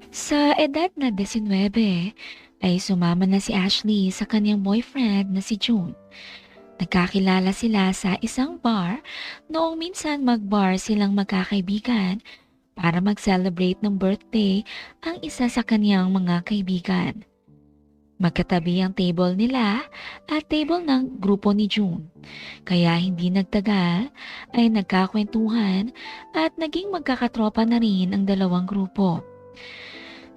Sa edad na 19 ay sumama na si Ashley sa kanyang boyfriend na si June. Nagkakilala sila sa isang bar noong minsan mag-bar silang magkakaibigan para mag-celebrate ng birthday ang isa sa kanyang mga kaibigan. Magkatabi ang table nila at table ng grupo ni June. Kaya hindi nagtagal ay nagkakwentuhan at naging magkakatropa na rin ang dalawang grupo.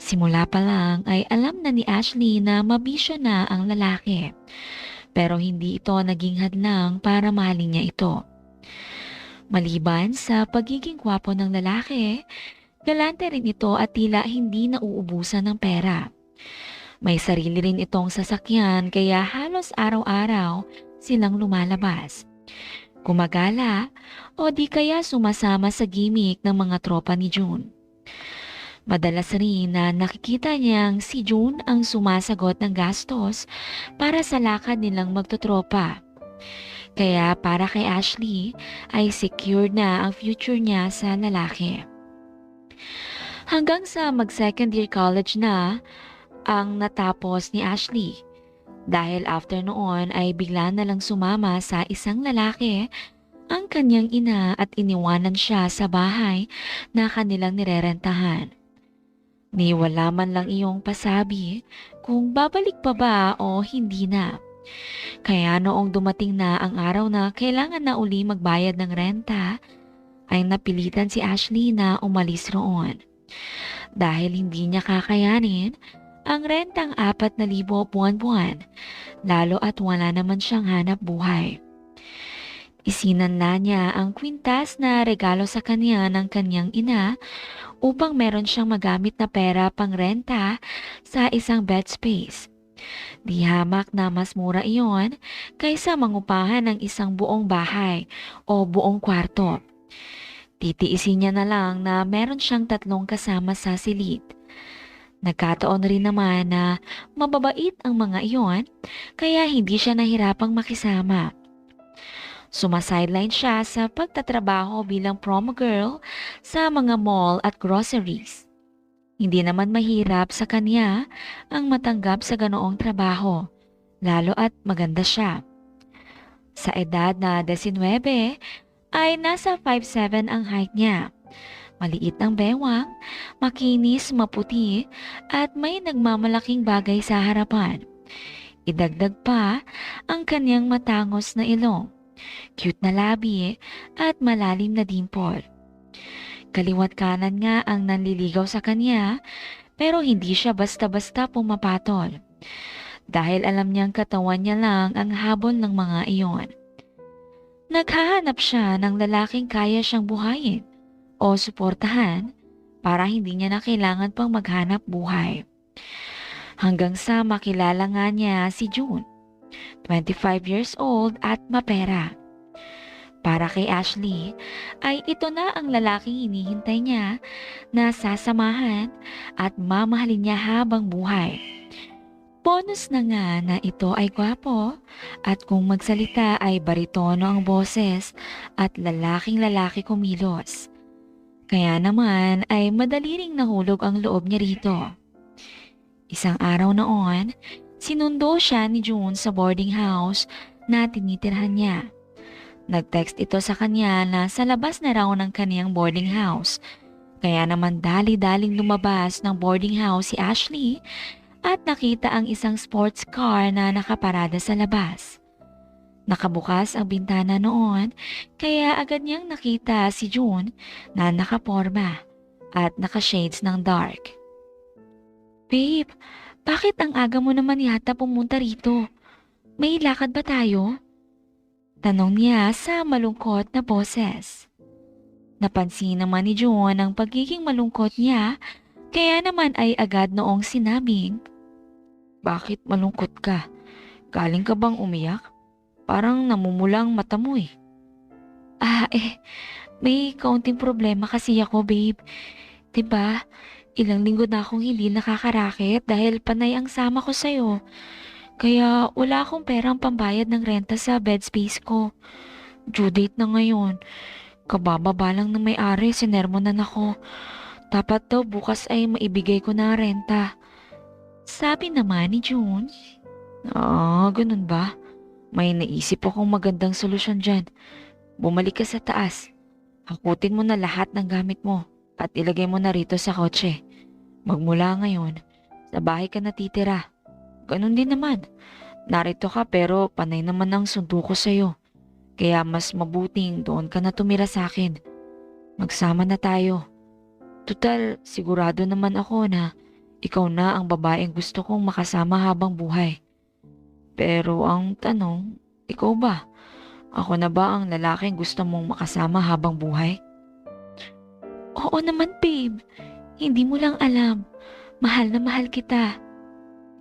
Simula pa lang ay alam na ni Ashley na mabisyo na ang lalaki. Pero hindi ito naging hadlang para mahalin niya ito. Maliban sa pagiging gwapo ng lalaki, galante rin ito at tila hindi nauubusan ng pera. May sarili rin itong sasakyan kaya halos araw-araw silang lumalabas. Gumagala o di kaya sumasama sa gimmick ng mga tropa ni June. Madalas rin na nakikita niyang si June ang sumasagot ng gastos para sa lakad nilang magtotropa. Kaya para kay Ashley ay secured na ang future niya sa lalaki. Hanggang sa mag-second year college na ang natapos ni Ashley. Dahil after noon ay bigla na lang sumama sa isang lalaki ang kanyang ina at iniwanan siya sa bahay na kanilang nirerentahan. Ni wala man lang iyong pasabi kung babalik pa ba o hindi na. Kaya noong dumating na ang araw na kailangan na uli magbayad ng renta, ay napilitan si Ashley na umalis roon. Dahil hindi niya kakayanin ang rentang 4,000 buwan-buwan, lalo at wala naman siyang hanap buhay. Isinanla niya ang kwintas na regalo sa kanya ng kanyang ina upang meron siyang magamit na pera pang renta sa isang bed space. Di hamak na mas mura iyon kaysa mangupahan ng isang buong bahay o buong kwarto. Titiisin niya na lang na meron siyang 3 kasama sa silid. Nagkataon rin naman na mababait ang mga iyon kaya hindi siya nahirapang makisama. Sumasideline siya sa pagtatrabaho bilang promo girl sa mga mall at groceries. Hindi naman mahirap sa kanya ang matanggap sa ganoong trabaho, lalo at maganda siya. Sa edad na 19 ay nasa 5'7" ang height niya. Maliit ang bewang, makinis, maputi at may nagmamalaking bagay sa harapan. Idagdag pa ang kanyang matangos na ilong, cute na labi at malalim na dimple. Kaliwat kanan nga ang nanliligaw sa kanya pero hindi siya basta-basta pumapatol. Dahil alam niyang katawan niya lang ang habol ng mga iyon. Naghahanap siya ng lalaking kaya siyang buhayin o suportahan para hindi niya na kailangan pang maghanap buhay. Hanggang sa makilala nga niya si June, 25 years old at mapera. Para kay Ashley ay ito na ang lalaking hinihintay niya na sasamahan at mamahalin niya habang buhay. Bonus na nga na ito ay gwapo at kung magsalita ay baritono ang boses at lalaking lalaki kumilos. Kaya naman ay madali ring nahulog ang loob niya rito. Isang araw noon, sinundo siya ni June sa boarding house na tinitirhan niya. Nag-text ito sa kanya na sa labas na raw ng kaniyang boarding house. Kaya naman dali-daling lumabas ng boarding house si Ashley at nakita ang isang sports car na nakaparada sa labas. Nakabukas ang bintana noon kaya agad niyang nakita si June na nakaporma at nakashades ng dark. Babe, bakit ang aga mo naman yata pumunta rito? May lakad ba tayo? Tanong niya sa malungkot na boses. Napansin naman ni June ang pagiging malungkot niya kaya naman ay agad noong sinabing, "Bakit malungkot ka? Galing ka bang umiyak? Parang namumulang mata mo eh." May kaunting problema kasi ako, babe. 'Di ba? Ilang linggo na akong hindi nakakaraket dahil panay ang sama ko sa'yo. Kaya wala akong perang pambayad ng renta sa bed space ko. Due date na ngayon. Kabababa lang ng may-ari, sinermonan ako. Dapat daw bukas ay maibigay ko na ang renta. Sabi naman ni June. Ganun ba? May naisip akong magandang solusyon dyan. Bumalik ka sa taas. Hakutin mo na lahat ng gamit mo at ilagay mo na rito sa kotse. Magmula ngayon, sa bahay ka natitira. Ganun din naman. Narito ka pero panay naman ang sundo ko sa'yo. Kaya mas mabuting doon ka na tumira sa akin. Magsama na tayo. Tutal, sigurado naman ako na ikaw na ang babaeng gusto kong makasama habang buhay. Pero ang tanong, ikaw ba? Ako na ba ang lalaking gusto mong makasama habang buhay? Oo naman, babe. Hindi mo lang alam. Mahal na mahal kita.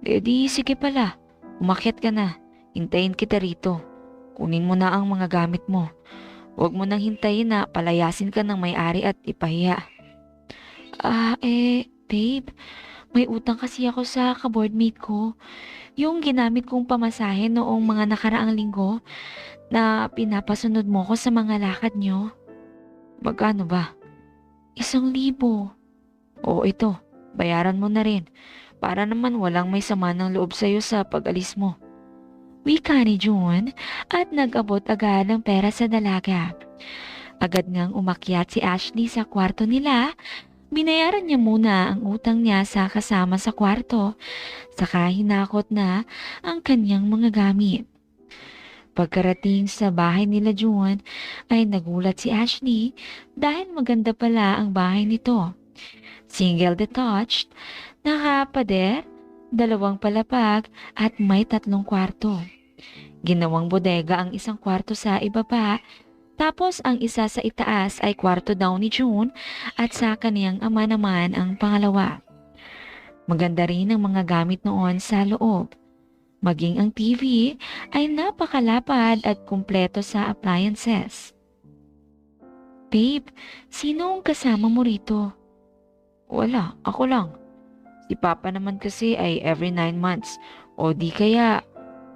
Di sige pala. Umakyat ka na. Hintayin kita rito. Kunin mo na ang mga gamit mo. Huwag mo nang hintayin na palayasin ka ng may-ari at ipahiya. Babe. May utang kasi ako sa kaboardmate ko. Yung ginamit kong pamasahe noong mga nakaraang linggo na pinapasunod mo ko sa mga lakad nyo. Magkano ba? 1,000. Oo, ito. Bayaran mo na rin. Para naman walang may sama ng loob sa'yo sa pag-alis mo. Wika ni June at nag-abot agad ng pera sa dalaga. Agad ngang umakyat si Ashley sa kwarto nila. Binayaran niya muna ang utang niya sa kasama sa kwarto, saka hinakot na ang kanyang mga gamit. Pagkarating sa bahay nila June ay nagulat si Ashley dahil maganda pala ang bahay nito. Single detached, nakapader, 2 palapag at may 3 kwarto. Ginawang bodega ang isang kwarto sa ibaba, tapos ang isa sa itaas ay kwarto daw ni June at sa kaniyang ama naman ang pangalawa. Maganda rin ang mga gamit noon sa loob. Maging ang TV ay napakalapad at kumpleto sa appliances. Babe, sino ang kasama mo rito? Wala, ako lang. Si Papa naman kasi ay every 9 months o di kaya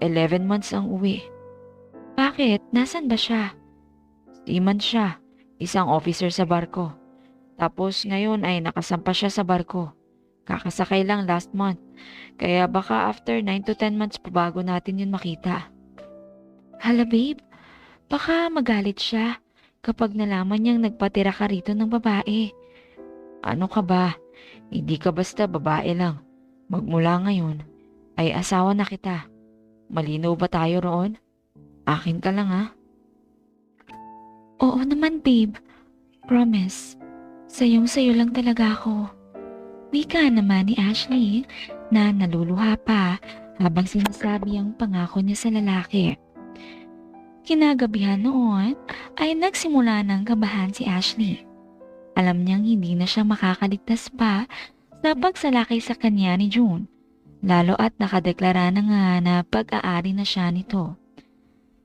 11 months ang uwi. Bakit? Nasaan ba siya? Seaman siya, isang officer sa barko. Tapos ngayon ay nakasampa siya sa barko. Kakasakay lang last month. Kaya baka after 9 to 10 months pa bago natin yun makita. Hala babe, baka magalit siya kapag nalaman niyang nagpatira ka rito ng babae. Ano ka ba? Hindi ka basta babae lang. Magmula ngayon ay asawa na kita. Malinaw ba tayo roon? Akin ka lang ha? Oo naman babe. Promise. Sayong-sayo lang talaga ako. Wika naman ni Ashley na naluluha pa habang sinasabi ang pangako niya sa lalaki. Kinagabihan noon ay nagsimula ng kabahan si Ashley. Alam niyang hindi na siya makakaligtas pa sa pagsalakay sa kanya ni June, lalo at nakadeklara na nga na pag-aari na siya nito.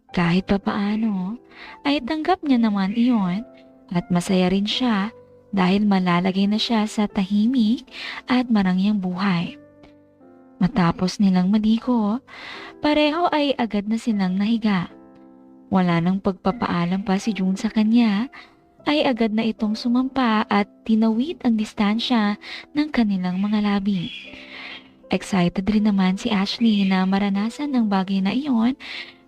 Kahit papaano ay tanggap niya naman iyon at masaya rin siya dahil malalagay na siya sa tahimik at marangyang buhay. Matapos nilang maligo, pareho ay agad na silang nahiga. Wala nang pagpapaalam pa si June sa kanya, ay agad na itong sumampa at tinawid ang distansya ng kanilang mga labi. Excited rin naman si Ashley na maranasan ang bagay na iyon,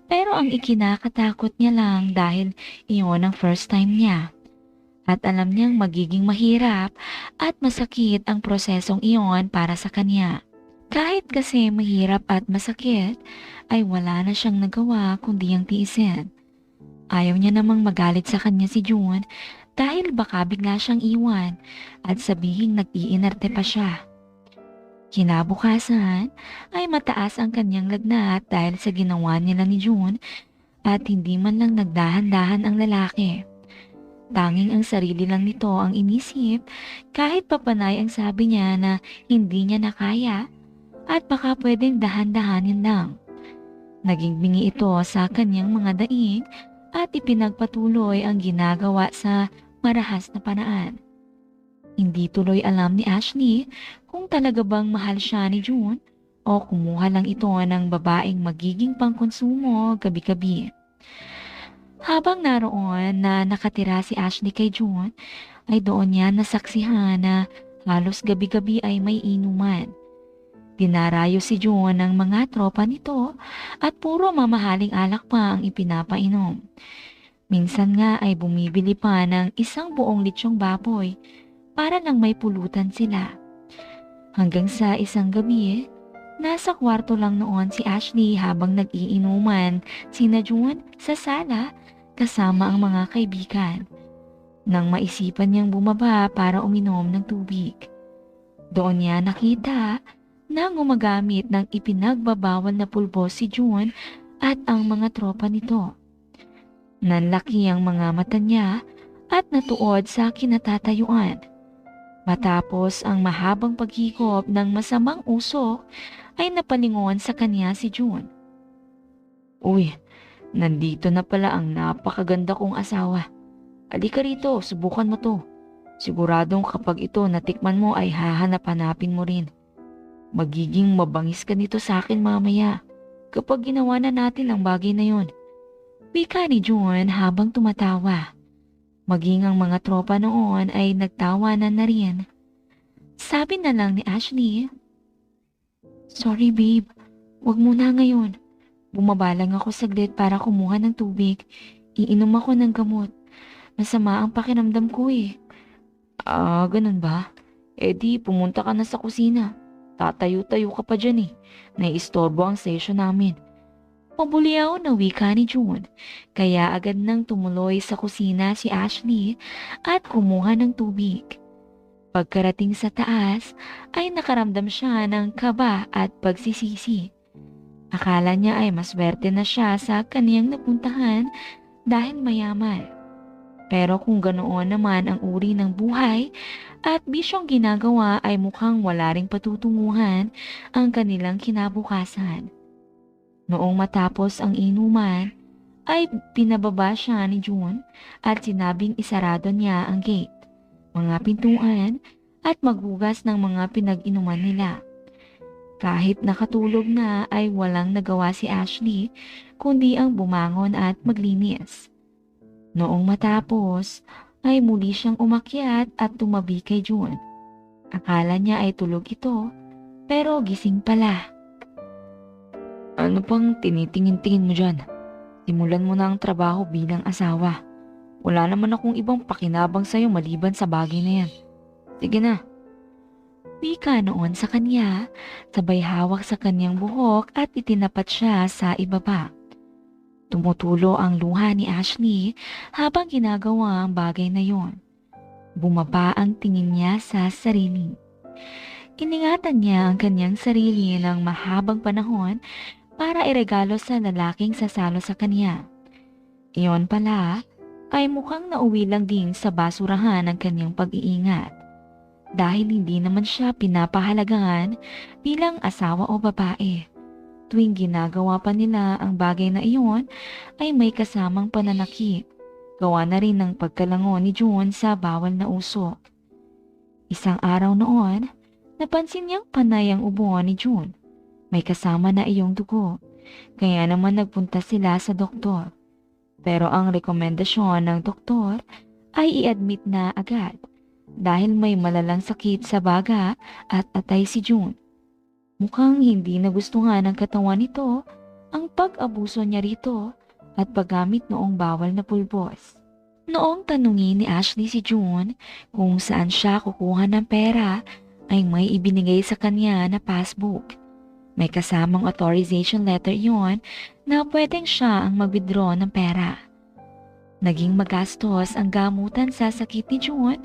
pero ang ikinakatakot niya lang dahil iyon ang first time niya. At alam niyang magiging mahirap at masakit ang prosesong iyon para sa kanya. Kahit kasi mahirap at masakit, ay wala na siyang nagawa kundi ang tiisin. Ayaw niya namang magalit sa kanya si June dahil baka bigla siyang iwan at sabihing nag-iinarte pa siya. Kinabukasan ay mataas ang kanyang lagnat dahil sa ginawa nila ni June at hindi man lang nagdahan-dahan ang lalaki. Tanging ang sarili lang nito ang inisip kahit papanay ang sabi niya na hindi niya nakaya at baka pwedeng dahan-dahanin lang. Naging bingi ito sa kanyang mga daing at ipinagpatuloy ang ginagawa sa marahas na paraan. Hindi tuloy alam ni Ashley kung talaga bang mahal siya ni June o kumuha lang ito ng babaeng magiging pangkonsumo gabi-gabi. Habang naroon na nakatira si Ashley kay June, ay doon niya nasaksihan na halos gabi-gabi ay may inuman. Dinarayo si June ng mga tropa nito at puro mamahaling alak pa ang ipinapainom. Minsan nga ay bumibili pa ng isang buong litsyong baboy para lang may pulutan sila. Hanggang sa isang gabi, nasa kwarto lang noon si Ashley habang nag-iinuman sina June sa sala kasama ang mga kaibigan. Nang maisipan niyang bumaba para uminom ng tubig. Doon niya nakita na gumagamit ng ipinagbabawal na pulbos si June at ang mga tropa nito. Nanlaki ang mga mata niya at natuod sa kinatatayuan. Matapos ang mahabang paghikop ng masamang usok ay napalingon sa kanya si June. "Uy, nandito na pala ang napakaganda kong asawa. Halika rito, subukan mo to. Siguradong kapag ito natikman mo ay hahanap-hanapin mo rin. Magiging mabangis ka nito sa akin mamaya kapag ginawa na natin ang bagay na yon." Wika ni June habang tumatawa. Maging ang mga tropa noon ay nagtawanan na rin. Sabi na lang ni Ashley, "Sorry babe, wag muna ngayon. Bumaba lang ako saglit para kumuha ng tubig. Iinom ako ng gamot. Masama ang pakiramdam ko eh." "Ah, ganun ba? Eh di pumunta ka na sa kusina. Tatayo-tayo ka pa dyan eh. Naiistorbo ang session namin." Mabuliaw na wika ni June, kaya agad nang tumuloy sa kusina si Ashley at kumuha ng tubig. Pagkarating sa taas ay nakaramdam siya ng kaba at pagsisisi. Akala niya ay maswerte na siya sa kaniyang napuntahan dahil mayaman. Pero kung ganoon naman ang uri ng buhay at bisyong ginagawa ay mukhang wala ring patutunguhan ang kanilang kinabukasan. Noong matapos ang inuman, ay pinababa siya ni June at sinabing isarado niya ang gate, mga pintuan at maghugas ng mga pinag-inuman nila. Kahit nakatulog na ay walang nagawa si Ashley kundi ang bumangon at maglinis. Noong matapos ay muli siyang umakyat at tumabi kay June. Akala niya ay tulog ito pero gising pala. "Ano pang tinitingin-tingin mo dyan? Simulan mo na ang trabaho bilang asawa. Wala naman akong ibang pakinabang sa'yo maliban sa bagay na yan. Sige na." Wika noon sa kanya, sabay hawak sa kanyang buhok at itinapat siya sa ibaba. Tumutulo ang luha ni Ashley habang ginagawa ang bagay na yon. Bumaba ang tingin niya sa sarili. Iningatan niya ang kanyang sarili ng mahabang panahon para iregalo sa lalaking sasalo sa kanya. Iyon pala ay mukhang nauwi lang din sa basurahan ng kanyang pag-iingat dahil hindi naman siya pinapahalagahan bilang asawa o babae. Tuwing ginagawa pa nila ang bagay na iyon ay may kasamang pananakit. Gawa na rin ng pagkalangon ni June sa bawal na uso. Isang araw noon, napansin niyang panay ang ubo ni June. May kasama na iyong dugo, kaya naman nagpunta sila sa doktor. Pero ang rekomendasyon ng doktor ay i-admit na agad dahil may malalang sakit sa baga at atay si June. Mukhang hindi nagustuhan ng katawan nito ang pag-abuso niya rito at paggamit noong bawal na pulbos. Noong tanungin ni Ashley si June kung saan siya kukuha ng pera ay may ibinigay sa kanya na passbook. May kasamang authorization letter yon na pwedeng siya ang mag-withdraw ng pera. Naging magastos ang gamutan sa sakit ni June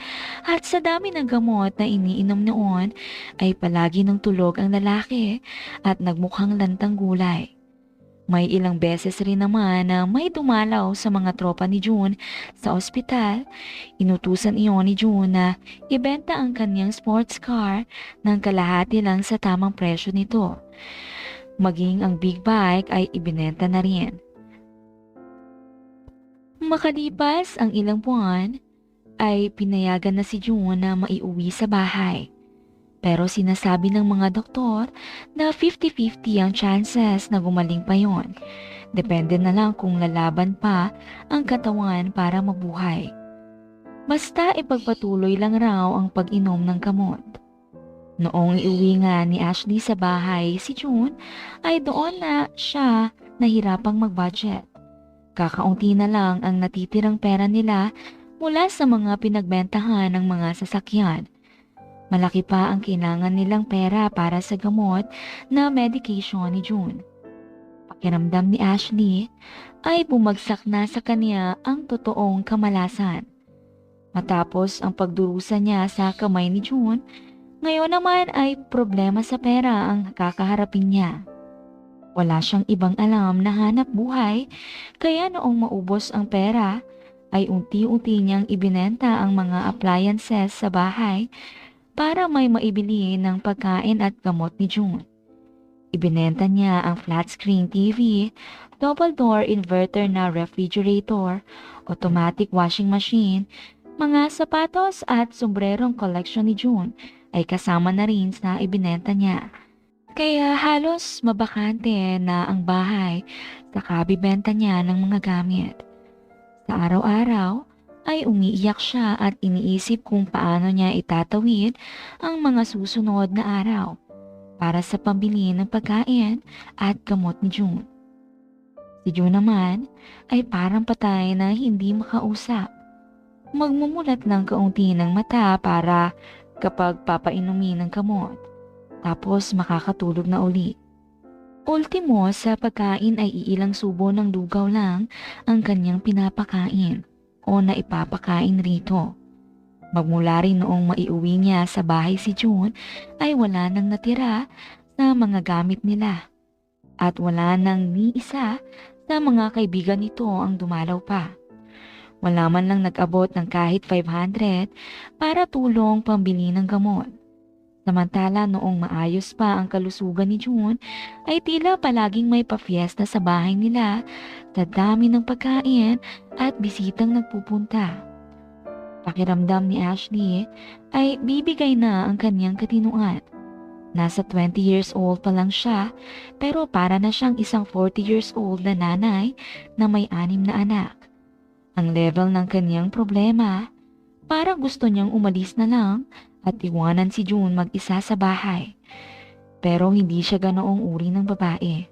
at sa dami ng gamot na iniinom noon ay palagi ng tulog ang lalaki at nagmukhang lantang gulay. May ilang beses rin naman na may dumalaw sa mga tropa ni June sa ospital. Inutusan iyon ni June na ibenta ang kanyang sports car ng kalahati lang sa tamang presyo nito. Maging ang big bike ay ibinenta na rin. Makalipas ang ilang buwan, ay pinayagan na si June na maiuwi sa bahay. Pero sinasabi ng mga doktor na 50-50 ang chances na gumaling pa yon. Depende na lang kung lalaban pa ang katawan para mabuhay. Basta ipagpatuloy lang raw ang pag-inom ng gamot. Noong iuwi nga ni Ashley sa bahay si June, ay doon na siya nahirapang mag-budget. Kakaunti na lang ang natitirang pera nila mula sa mga pinagbentahan ng mga sasakyan. Malaki pa ang kailangan nilang pera para sa gamot na medication ni June. Pakiramdam ni Ashley ay bumagsak na sa kanya ang totoong kamalasan. Matapos ang pagdurusa niya sa kamay ni June, ngayon naman ay problema sa pera ang kakaharapin niya. Wala siyang ibang alam na hanap buhay, kaya noong maubos ang pera, ay unti-unti niyang ibinenta ang mga appliances sa bahay para may maibili ng pagkain at gamot ni June. Ibinenta niya ang flat screen TV, double door inverter na refrigerator, automatic washing machine, mga sapatos at sombrerong collection ni June ay kasama na rin sa ibinenta niya. Kaya halos mabakante na ang bahay sa kabibenta niya ng mga gamit. Sa araw-araw ay umiiyak siya at iniisip kung paano niya itatawid ang mga susunod na araw para sa pambili ng pagkain at gamot ni June. Si June naman ay parang patay na hindi makausap. Magmumulat ng kaunti ng mata para kapag papainumin ng gamot, tapos makakatulog na uli. Ultimo sa pagkain ay iilang subo ng lugaw lang ang kanyang pinapakain o naipapakain rito. Magmula rin noong maiuwi niya sa bahay si June ay wala nang natira sa mga gamit nila at wala nang ni isa sa mga kaibigan nito ang dumalaw pa. Wala man lang nag-abot ng kahit 500 para tulong pambili ng gamot. Samantala noong maayos pa ang kalusugan ni June ay tila palaging may pafiesta sa bahay nila sa dami ng pagkain at bisitang nagpupunta. Pakiramdam ni Ashley ay bibigay na ang kanyang katinuan. Nasa 20 years old pa lang siya pero para na siyang isang 40 years old na nanay na may 6 na anak. Ang level ng kanyang problema, parang gusto niyang umalis na lang at iwanan si June mag-isa sa bahay. Pero hindi siya ganoong uri ng babae.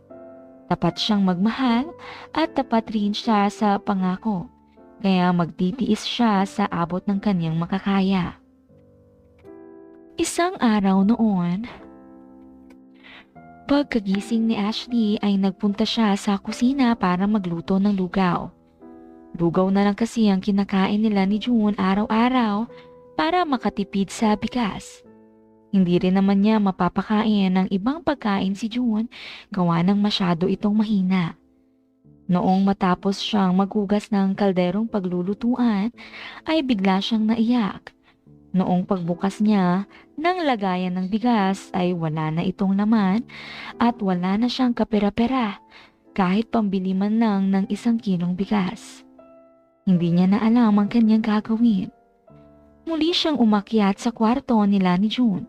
Tapat siyang magmahal at tapat rin siya sa pangako. Kaya magtitiis siya sa abot ng kanyang makakaya. Isang araw noon, pagkagising ni Ashley ay nagpunta siya sa kusina para magluto ng lugaw. Lugaw na lang kasi ang kinakain nila ni June araw-araw para makatipid sa bigas. Hindi rin naman niya mapapakain ng ibang pagkain si June gawa ng masyado itong mahina. Noong matapos siyang maghugas ng kalderong paglulutuan ay bigla siyang naiyak. Noong pagbukas niya ng lagayan ng bigas ay wala na itong laman at wala na siyang kapera-pera kahit pambili man lang ng 1 kilong bigas. Hindi niya na alam ang kanyang gagawin. Muli siyang umakyat sa kwarto nila ni June.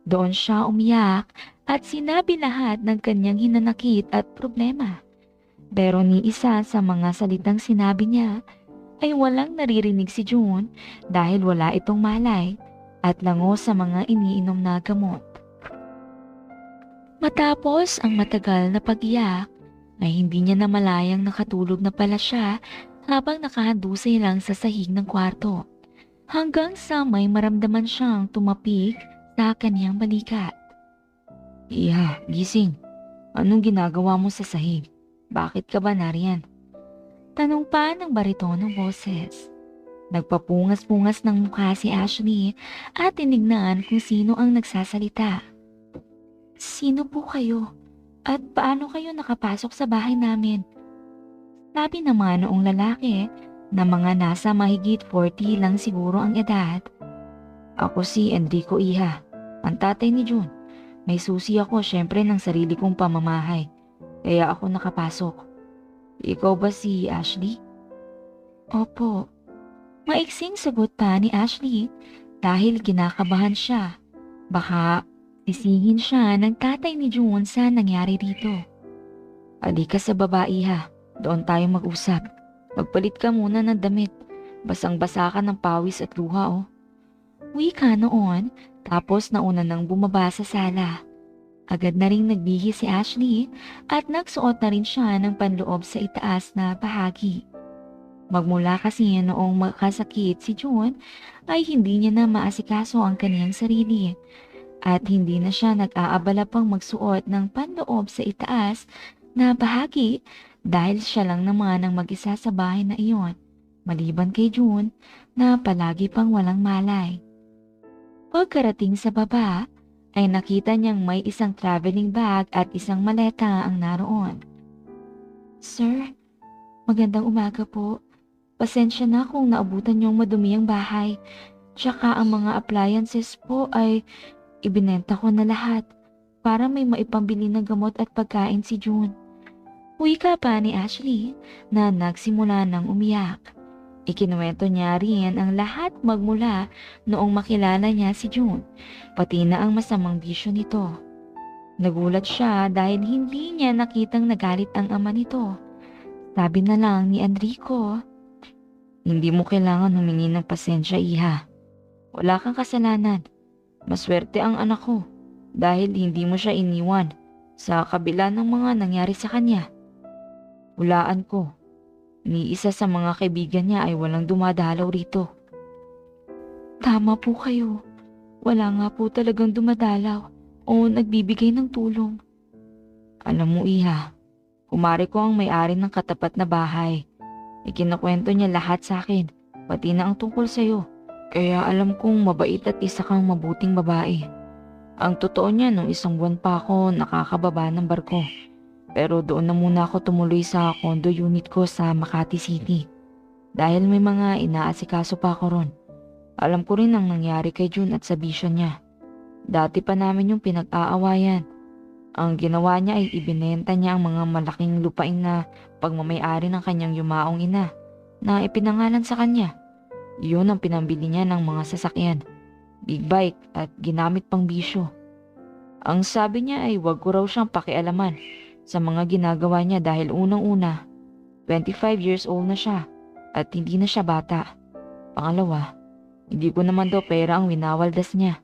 Doon siya umiyak at sinabi lahat ng kanyang hinanakit at problema. Pero ni isa sa mga salitang sinabi niya ay walang naririnig si June dahil wala itong malay at lango sa mga iniinom na gamot. Matapos ang matagal na pag-iyak ay hindi niya namalayang nakatulog na pala siya habang nakahandusay lang sa sahig ng kwarto. Hanggang sa may maramdaman siyang tumapik sa kaniyang balikat. Iha, gising. Anong ginagawa mo sa sahig? Bakit ka ba nariyan? Tanong pa ng baritonong boses. Nagpapungas-pungas ng mukha si Ashley at tinignan kung sino ang nagsasalita. Sino po kayo? At paano kayo nakapasok sa bahay namin? Sabi naman noong lalaki na mga nasa mahigit 40 lang siguro ang edad. Ako si Enrico Iha, ang tatay ni June. May susi ako syempre ng sarili kong pamamahay, kaya ako nakapasok. Ikaw ba si Ashley? Opo. Maiksing sagot pa ni Ashley dahil kinakabahan siya. Baka sisingin siya ng tatay ni June sa nangyari dito. Halika sa baba, Iha. Doon tayo mag-usap. Magpalit ka muna ng damit. Basang-basa ka ng pawis at luha oh. Wika noon, tapos nauna nang bumaba sa sala. Agad na ring nagbihis si Ashley at nagsuot na rin siya ng panloob sa itaas na bahagi. Magmula kasi noong makasakit si June ay hindi niya na maasikaso ang kaniyang sarili at hindi na siya nag-aabala pang magsuot ng panloob sa itaas na bahagi dahil siya lang naman ang mag-isa sa bahay na iyon, maliban kay June na palagi pang walang malay. Pagkarating sa baba, ay nakita niyang may isang traveling bag at isang maleta ang naroon. Sir, magandang umaga po. Pasensya na kung naabutan niyong madumi ang bahay. Tsaka ang mga appliances po ay ibinenta ko na lahat para may maipambili ng gamot at pagkain si June. Wika pa ni Ashley na nagsimula ng umiyak. Ikinuwento niya rin ang lahat magmula noong makilala niya si June, pati na ang masamang bisyo nito. Nagulat siya dahil hindi niya nakitang nagalit ang ama nito. Sabi na lang ni Enrico, "Hindi mo kailangan humingi ng pasensya, iha. Wala kang kasalanan. Maswerte ang anak ko dahil hindi mo siya iniwan sa kabila ng mga nangyari sa kanya. Hulaan ko. Ni isa sa mga kaibigan niya ay walang dumadalaw rito." Tama po kayo. Wala nga po talagang dumadalaw o nagbibigay ng tulong. Alam mo iha, kumari ko ang may-ari ng katapat na bahay. Ikinakwento niya lahat sa akin, pati na ang tungkol sa'yo. Kaya alam kong mabait at isa kang mabuting babae. Ang totoo niya nung isang buwan pa ako nakakababa ng barko. Pero doon na muna ako tumuloy sa condo unit ko sa Makati City. Dahil may mga inaasikaso pa ako ron. Alam ko rin ang nangyari kay June at sa bisyo niya. Dati pa namin yung pinag-aawayan. Ang ginawa niya ay ibinenta niya ang mga malaking lupain na pagmamayari ng kanyang yumaong ina na ipinangalan sa kanya. Iyon ang pinambili niya ng mga sasakyan, big bike at ginamit pang bisyo. Ang sabi niya ay wag ko raw siyang pakialaman sa mga ginagawa niya dahil unang-una, 25 years old na siya at hindi na siya bata. Pangalawa, hindi ko naman daw pera ang winawaldas niya.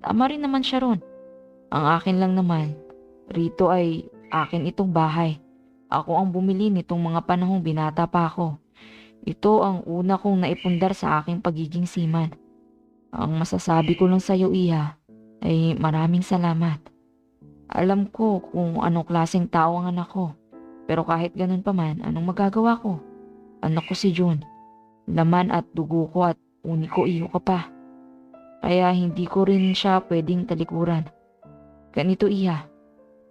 Tama rin naman siya ron. Ang akin lang naman, rito ay akin itong bahay. Ako ang bumili nitong mga panahong binata pa ako. Ito ang una kong naipundar sa aking pagiging seaman. Ang masasabi ko lang sa iyo, iha, ay maraming salamat. Alam ko kung anong klaseng tao ang anak ko. Pero kahit ganun pa man, anong magagawa ko? Anak ko si June. Laman at dugo ko at uniko iyo ka pa. Kaya hindi ko rin siya pwedeng talikuran. Ganito iha,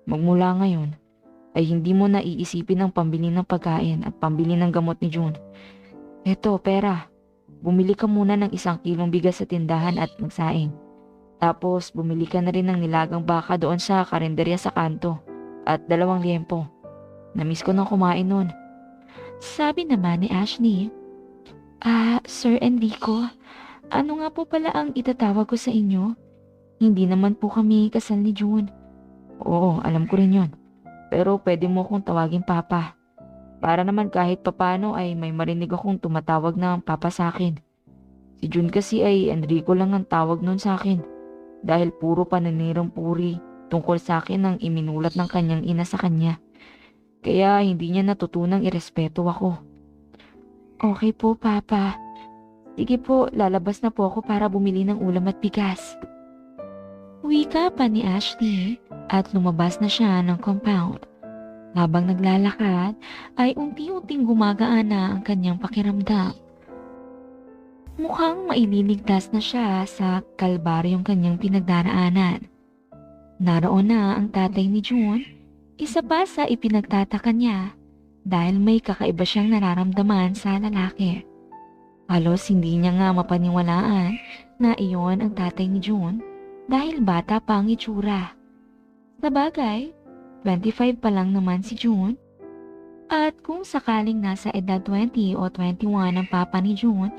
magmula ngayon ay hindi mo na iisipin ang pambili ng pagkain at pambili ng gamot ni June. Eto, pera. Bumili ka muna ng 1 kilong bigas sa tindahan at magsaing. Tapos bumili ka na rin ng nilagang baka doon sa karinderya sa kanto at 2 liempo. Namiss ko nang kumain nun. Sabi naman ni Ashley, Sir Enrico, ano nga po pala ang itatawag ko sa inyo? Hindi naman po kami kasal ni June. Oo, alam ko rin yon. Pero pwede mo akong tawagin Papa. Para naman kahit papano ay may marinig akong tumatawag ng Papa sa akin. Si June kasi ay Enrico lang ang tawag nun sa akin. Dahil puro paninirang puri tungkol sa akin ang iminulat ng kanyang ina sa kanya. Kaya hindi niya natutunang irespeto ako. Okay po, Papa. Sige po, lalabas na po ako para bumili ng ulam at bigas. Wika pa ni Ashley at lumabas na siya ng compound. Habang naglalakad ay unti-unting gumagaan na ang kanyang pakiramdam. Mukhang maililigtas na siya sa kalbaryong kanyang pinagdaraanan. Naroon na ang tatay ni June, isa pa sa ipinagtataka niya dahil may kakaiba siyang nararamdaman sa lalaki. Halos hindi niya nga mapaniwalaan na iyon ang tatay ni June dahil bata pa ang itsura. Sabagay, 25 pa lang naman si June. At kung sakaling nasa edad 20 o 21 ang papa ni June,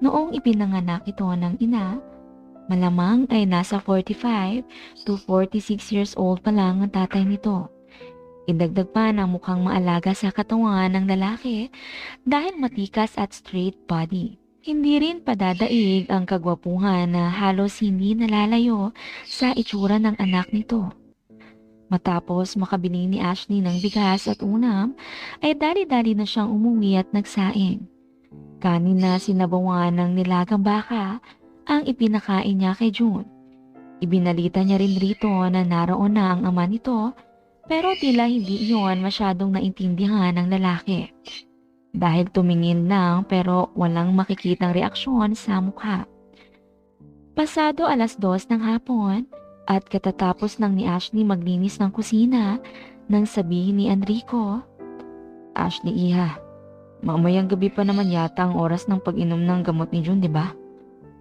noong ipinanganak ito ng ina, malamang ay nasa 45 to 46 years old pa lang ang tatay nito. Idagdag pa na mukhang maalaga sa katawan ng lalaki dahil matikas at straight body. Hindi rin padadaig ang kagwapuhan na halos hindi nalalayo sa itsura ng anak nito. Matapos makabili ni Ashley ng bigas at unam, ay dali-dali na siyang umuwi at nagsaing. Kanin na sinabawan ng nilagang baka ang ipinakain niya kay June. Ibinalita niya rin rito na naroon na ang ama nito, pero tila hindi iyon masyadong naintindihan ng lalaki. Dahil tumingin lang pero walang makikitang reaksyon sa mukha. Pasado 2:00 ng hapon at katatapos lang ni Ashley maglinis ng kusina nang sabihin ni Enrico, "Ashley, iha, mamayang gabi pa naman yata ang oras ng pag-inom ng gamot ni June, di ba?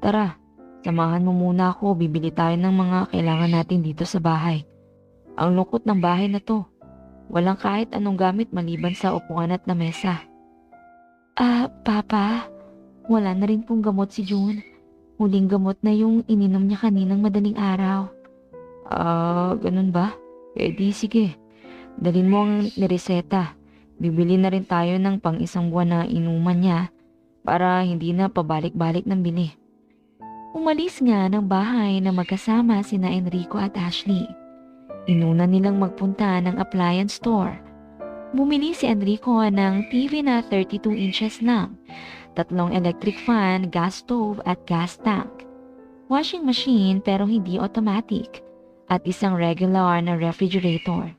Tara, samahan mo muna ako, bibili tayo ng mga kailangan natin dito sa bahay. Ang lungkot ng bahay na to. Walang kahit anong gamit maliban sa upuan at lamesa." Papa, wala na rin pong gamot si June. Huling gamot na yung ininom niya kaninang madaling araw. Ganun ba? Sige. Dalhin mo ang nireseta. Bibili na rin tayo ng pang-1 buwan na inuman niya para hindi na pabalik-balik ng bili. Umalis nga ng bahay na magkasama sina Enrico at Ashley. Inuna nilang magpunta ng appliance store. Bumili si Enrico ng TV na 32 inches lang, 3 electric fan, gas stove at gas tank, washing machine pero hindi automatic, at isang regular na refrigerator.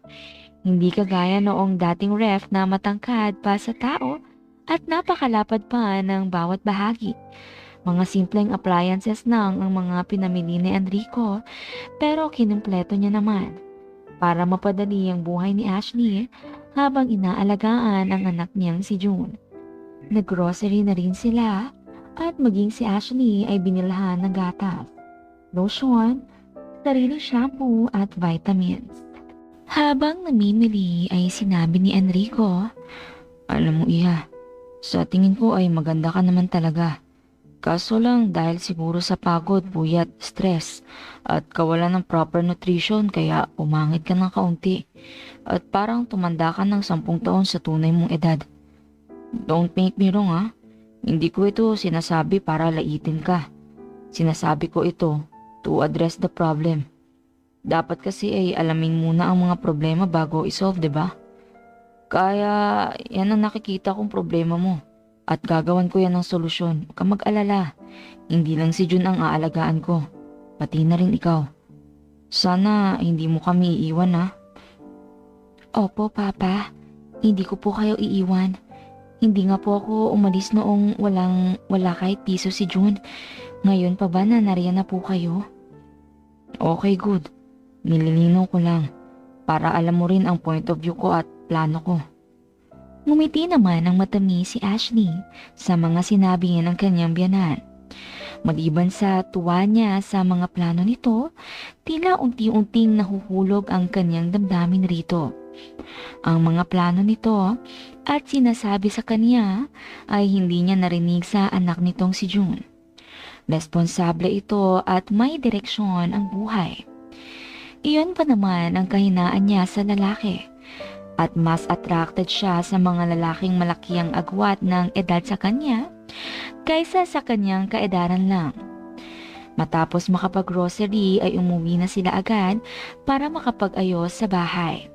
Hindi kagaya noong dating ref na matangkad pa sa tao at napakalapad pa ng bawat bahagi. Mga simpleng appliances lang ang mga pinamili ni Enrico pero kinumpleto niya naman para mapadali ang buhay ni Ashley habang inaalagaan ang anak niyang si June. Naggrocery na rin sila at maging si Ashley ay binilhan ng gatas, lotion, sariling shampoo at vitamins. Habang namimili ay sinabi ni Enrico, "Alam mo, iha, sa tingin ko ay maganda ka naman talaga. Kaso lang dahil siguro sa pagod, puyat, stress at kawalan ng proper nutrition kaya umangit ka ng kaunti at parang tumanda ka ng 10 taon sa tunay mong edad. Don't make me wrong, ha. Hindi ko ito sinasabi para laitin ka. Sinasabi ko ito to address the problem. Dapat kasi ay alamin muna ang mga problema bago isolve, di ba? Kaya yan ang nakikita kong problema mo. At gagawan ko yan ng solusyon. Huwag kang mag-alala. Hindi lang si June ang aalagaan ko. Pati na rin ikaw. Sana hindi mo kami iiwan, ha?" "Opo, Papa. Hindi ko po kayo iiwan. Hindi nga po ako umalis noong wala kahit piso si June. Ngayon pa ba na nariyan na po kayo?" "Okay, good. Nililinaw ko lang. Para alam mo rin ang point of view ko at plano ko." Ngumiti naman ng matamis si Ashley sa mga sinabi ng kanyang biyanan. Maliban sa tuwa niya sa mga plano nito, tila unti-unting nahuhulog ang kanyang damdamin rito. Ang mga plano nito at sinasabi sa kanya ay hindi niya narinig sa anak nitong si June. Responsable ito at may direksyon ang buhay. Iyon pa naman ang kahinaan niya sa lalaki. At mas attracted siya sa mga lalaking malaki ang agwat ng edad sa kanya kaysa sa kanyang kaedaran lang. Matapos makapag-grocery ay umuwi na sila agad para makapag-ayos sa bahay.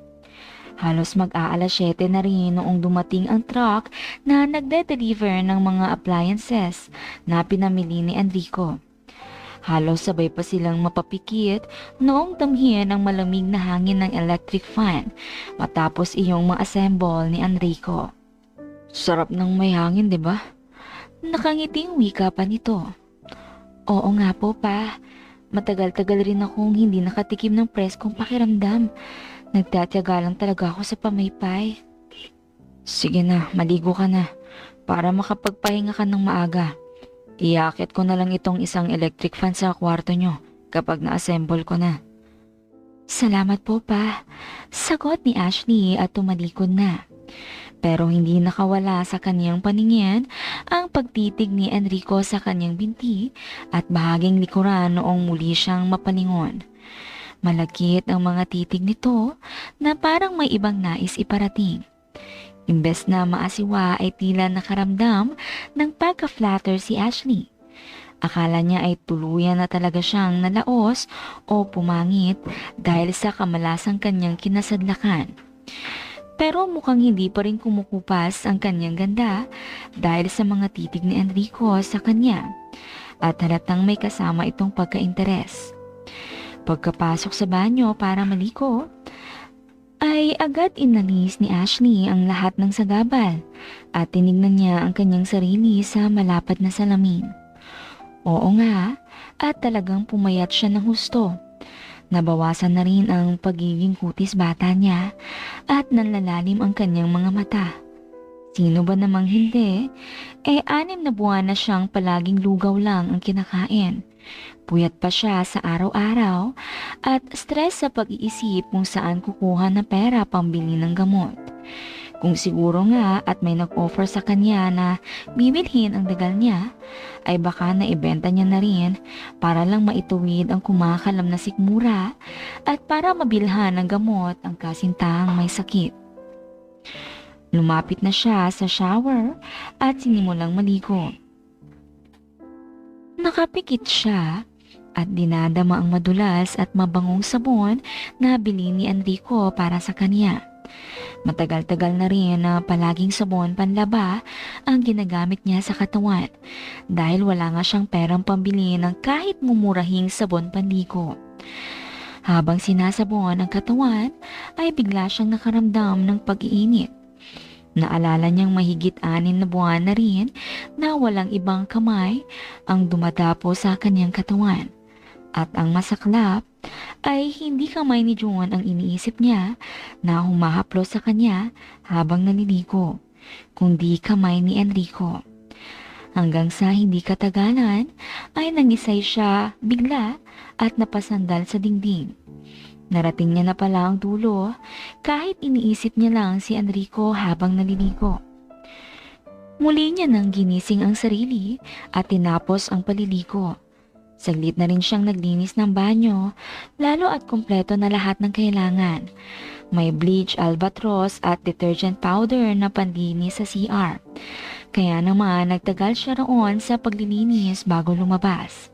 Halos mag-aalas 7 na rin noong dumating ang truck na nagde-deliver ng mga appliances na pinamili ni Enrico. Halos sabay pa silang mapapikit noong damhin ang malamig na hangin ng electric fan matapos iyong ma-assemble ni Enrico. "Sarap ng may hangin, di ba?" Nakangiting wika pa nito. "Oo nga po, Pa. Matagal-tagal rin akong hindi nakatikim ng preskong pakiramdam. Nagtatiyaga lang talaga ako sa pamaypay." "Sige na, maligo ka na para makapagpahinga ka ng maaga. Iakit ko na lang itong isang electric fan sa kwarto nyo kapag na-assemble ko na." "Salamat po, Pa." Sagot ni Ashley at tumalikod na. Pero hindi nakawala sa kaniyang paningin ang pagtitig ni Enrico sa kaniyang binti at bahaging likuran noong muli siyang mapalingon. Malagkit ang mga titig nito na parang may ibang nais iparating. Imbes na maasiwa ay tila nakaramdam ng pagka-flatter si Ashley. Akala niya ay tuluyan na talaga siyang nalaos o pumangit dahil sa kamalasang kanyang kinasadlakan. Pero mukhang hindi pa rin kumukupas ang kanyang ganda dahil sa mga titig ni Enrico sa kanya at halatang may kasama itong pagka-interes. Pagkapasok sa banyo para maliko, ay agad inalis ni Ashley ang lahat ng sagabal at tinignan niya ang kanyang sarili sa malapad na salamin. Oo nga, at talagang pumayat siya ng husto. Nabawasan na rin ang pagiging kutis bata niya at nanlalalim ang kanyang mga mata. Sino ba namang hindi? 6 na buwan na siyang palaging lugaw lang ang kinakain. Puyat pa siya sa araw-araw at stress sa pag-iisip kung saan kukuha ng pera pambili ng gamot. Kung siguro nga at may nag-offer sa kanya na bibilhin ang dagal niya, ay baka naibenta niya na rin para lang maituwid ang kumakalam na sikmura at para mabilhan ng gamot ang kasintahang may sakit. Lumapit na siya sa shower at sinimulang maligo. Nakapikit siya at dinadama ang madulas at mabangong sabon na bili ni Enrico para sa kanya. Matagal-tagal na rin na palaging sabon panlaba ang ginagamit niya sa katawan dahil wala nga siyang perang pambili ng kahit mumurahing sabon panligo. Habang sinasabon ang katawan ay bigla siyang nakaramdam ng pag-iinit. Naalala niyang mahigit 6 na buwan na rin na walang ibang kamay ang dumadapo sa kanyang katawan. At ang masaklap ay hindi kamay ni John ang iniisip niya na humahaplo sa kanya habang naliligo, kundi kamay ni Enrico. Hanggang sa hindi katagalan ay nangisay siya bigla at napasandal sa dingding. Narating niya na pala ang dulo kahit iniisip niya lang si Enrico habang naliligo. Muli niya nang ginising ang sarili at tinapos ang paliligo. Saglit na rin siyang naglinis ng banyo, lalo at kumpleto na lahat ng kailangan. May bleach, albatros at detergent powder na panlinis sa CR. Kaya naman nagtagal siya roon sa paglilinis bago lumabas.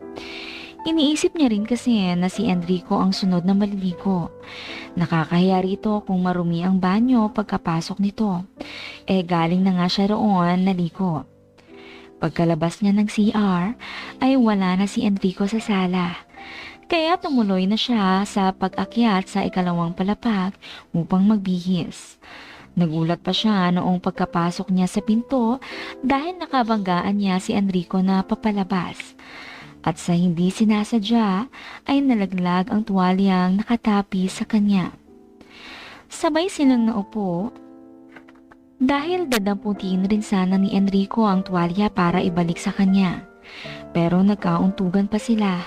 Iniisip niya rin kasi na si Enrico ang sunod na maliligo. Nakakahiya rito kung marumi ang banyo pagkapasok nito. Galing na nga siya roon naligo. Pagkalabas niya ng CR ay wala na si Enrico sa sala. Kaya tumuloy na siya sa pag-akyat sa 2nd palapag upang magbihis. Nagulat pa siya noong pagkapasok niya sa pinto dahil nakabanggaan niya si Enrico na papalabas. At sa hindi sinasadya ay nalaglag ang tuwalyang nakatapi sa kanya. Sabay silang naupo dahil dadamputin rin sana ni Enrico ang tuwalya para ibalik sa kanya. Pero nagkauntugan pa sila.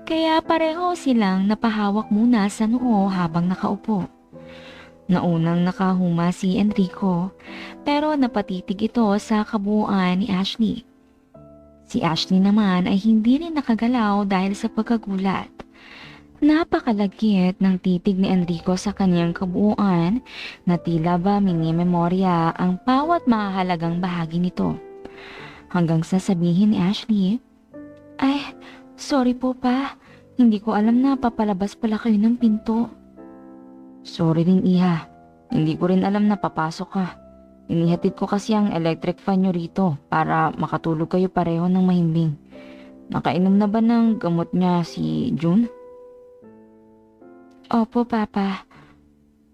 Kaya pareho silang napahawak muna sa noo habang nakaupo. Naunang nakahuma si Enrico pero napatitig ito sa kabuuan ni Ashley. Si Ashley naman ay hindi rin nakagalaw dahil sa pagkagulat. Napakalagkit ng titig ni Enrico sa kanyang kabuuan na tila ba minimemorya ang bawat mahalagang bahagi nito. Hanggang sa sabihin ni Ashley, "Ay, sorry po pa, hindi ko alam na papalabas pala kayo ng pinto." "Sorry rin iha, hindi ko rin alam na papasok ka. Inihatid ko kasi ang electric fan nyo rito para makatulog kayo pareho ng mahimbing. Nakainom na ba ng gamot niya si June?" "Opo, Papa."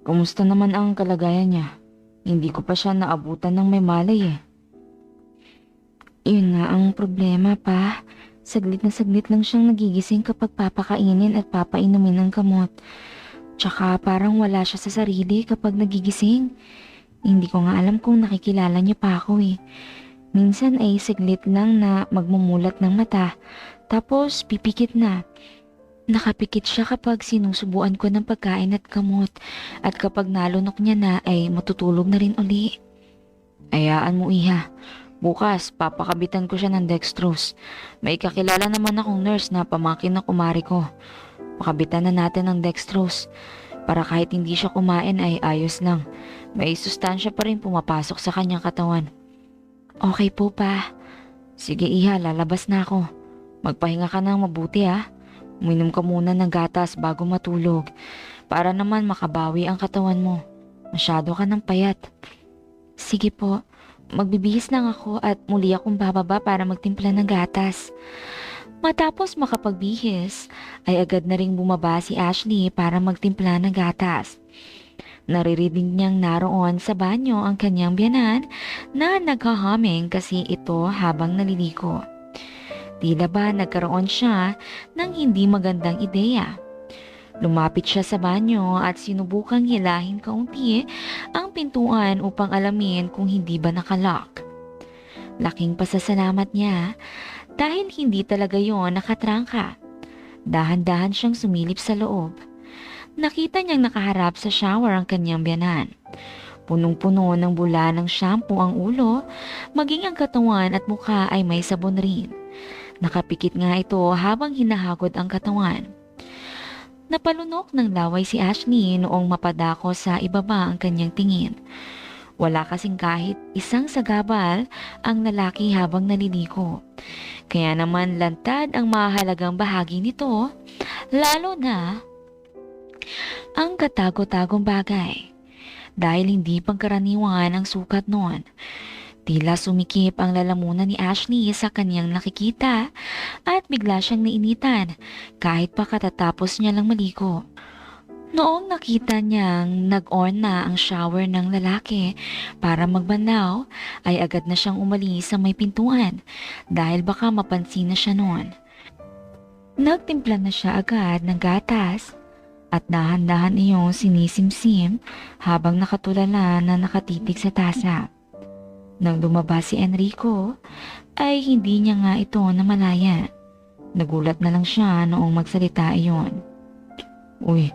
"Kumusta naman ang kalagayan niya? Hindi ko pa siya naabutan ng may malay eh." "Yun nga ang problema, Pa. Saglit na saglit lang siyang nagigising kapag papakainin at papainumin ng gamot. Tsaka parang wala siya sa sarili kapag nagigising. Hindi ko nga alam kung nakikilala niya pa ako eh. Minsan ay saglit lang na magmumulat ng mata, tapos pipikit na. Nakapikit siya kapag sinusubuan ko ng pagkain at gamot, at kapag nalunok niya na ay matutulog na rin uli." "Ayaan mo iha. Bukas papakabitan ko siya ng dextrose. May kakilala naman akong nurse na pamangkin na kumari ko. Pakabitan na natin ng dextrose. para kahit hindi siya kumain ay ayos lang. May sustansya pa rin pumapasok sa kanyang katawan. Okay po pa. Sige iha, lalabas na ako. Magpahinga ka ng mabuti ha. Uminom ka muna ng gatas bago matulog para naman makabawi ang katawan mo. Masyado ka ng payat. Sige po. Magbibihis lang ako at muli akong bababa para magtimpla ng gatas. Matapos makapagbihis, ay agad na ring bumaba si Ashley para magtimpla ng gatas. Naririnig niyang naroon sa banyo ang kanyang biyanan na naghahaming kasi ito habang naliliko. Tila ba nagkaroon siya ng hindi magandang ideya. Lumapit siya sa banyo at sinubukang hilahin kaunti ang pintuan upang alamin kung hindi ba nakalock. Laking pasasalamat niya dahil hindi talaga yon nakatrangka. Dahan-dahan siyang sumilip sa loob. Nakita niyang nakaharap sa shower ang kanyang biyanan. Punong-puno ng bula ng shampoo ang ulo, maging ang katawan at mukha ay may sabon rin. Nakapikit nga ito habang hinahagod ang katawan. Napalunok ng laway si Ashley noong mapadako sa ibaba ang kanyang tingin. Wala kasing kahit isang sagabal ang lalaki habang naliliko. Kaya naman lantad ang mahalagang bahagi nito, lalo na ang katago-tagong bagay. Dahil hindi pangkaraniwan ang sukat noon. Tila sumikip ang lalamunan ni Ashley sa kanyang nakikita at bigla siyang nainitan kahit pa katatapos niya lang maligo. Noong nakita niyang nag-on na ang shower ng lalaki para magbanlaw, ay agad na siyang umalis sa may pintuan dahil baka mapansin na siya noon. Nagtimpla na siya agad ng gatas at dahan-dahan iyong sinisimsim habang nakatulala na nakatitig sa tasa. Nang lumabas si Enrico, ay hindi niya nga ito namalaya. Nagulat na lang siya noong magsalita iyon. Uy,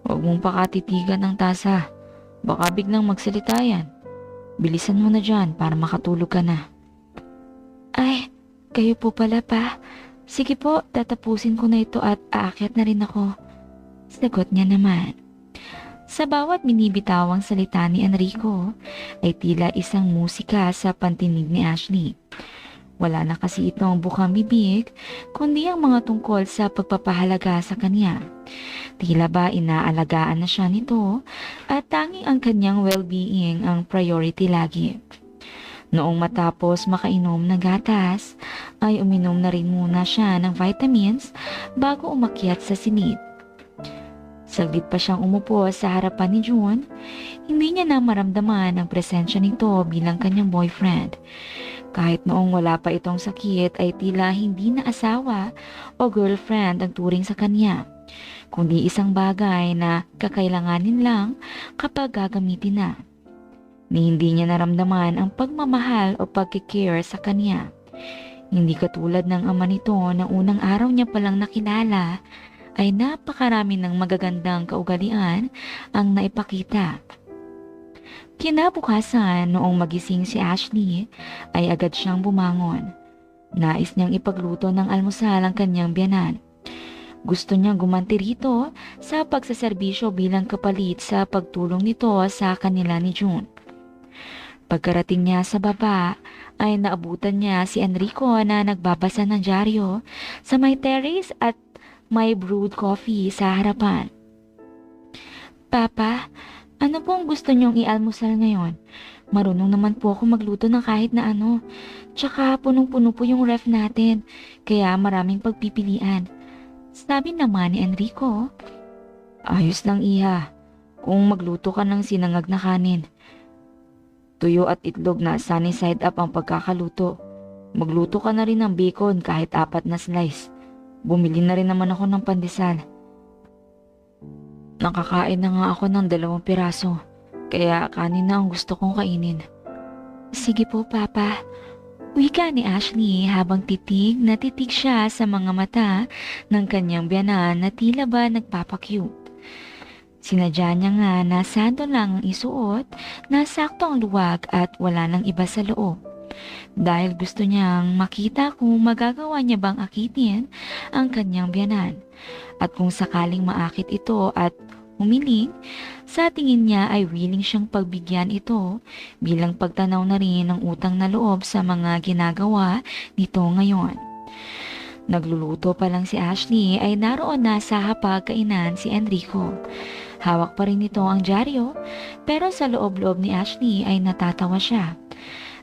huwag mong pakatitigan ng tasa. Baka biglang magsalita yan. Bilisan mo na dyan para makatulog ka na. Ay, kayo po pala pa. Sige po, tatapusin ko na ito at aakyat na rin ako. Sagot niya naman. Sa bawat binibitawang salita ni Enrico ay tila isang musika sa pantinig ni Ashley. Wala na kasi itong bukang bibig kundi ang mga tungkol sa pagpapahalaga sa kanya. Tila ba inaalagaan na siya nito at tanging ang kanyang well-being ang priority lagi. Noong matapos makainom ng gatas ay uminom na rin muna siya ng vitamins bago umakyat sa silid. Saglit pa siyang umupo sa harapan ni June, hindi niya na maramdaman ang presensya nito bilang kanyang boyfriend. Kahit noong wala pa itong sakit ay tila hindi na asawa o girlfriend ang turing sa kanya, kundi isang bagay na kakailanganin lang kapag gagamitin na. Ni hindi niya naramdaman ang pagmamahal o pagkikare sa kanya. Hindi katulad ng ama nito na unang araw niya palang nakilala ay napakarami ng magagandang kaugalian ang naipakita. Kinabukasan noong magising si Ashley ay agad siyang bumangon. Nais niyang ipagluto ng almusal ang kanyang biyanan. Gusto niyang gumanti rito sa pagsaserbisyo bilang kapalit sa pagtulong nito sa kanila ni June. Pagkarating niya sa baba ay naabutan niya si Enrico na nagbabasa ng dyaryo sa may terrace at may brewed coffee sa harapan. Papa, ano pong gusto niyong ialmusal ngayon? Marunong naman po ako magluto ng kahit na ano. Tsaka punong-puno po yung ref natin, kaya maraming pagpipilian. Sabi naman ni Enrico. Ayos lang iha, kung magluto ka ng sinangag na kanin. Tuyo at itlog na sunny side up ang pagkakaluto. Magluto ka na rin ng bacon kahit 4 na slice. Bumili na rin naman ako ng pandesal. Nakakain na nga ako ng 2 piraso, kaya kanin na ang gusto kong kainin. Sige po, Papa. Wika ni Ashley habang titig na titig siya sa mga mata ng kanyang biyanan na tila ba nagpapakyut. Sinadya niya nga na sando lang ang isuot na sakto ang luwag at wala nang iba sa loob. Dahil gusto niyang makita kung magagawa niya bang akitin ang kanyang biyanan at kung sakaling maakit ito at humiling, sa tingin niya ay willing siyang pagbigyan ito bilang pagtanaw na rin ng utang na loob sa mga ginagawa nito ngayon. Nagluluto pa lang si Ashley ay naroon na sa hapagkainan si Enrico. Hawak pa rin nito ang dyaryo, pero sa loob-loob ni Ashley ay natatawa siya.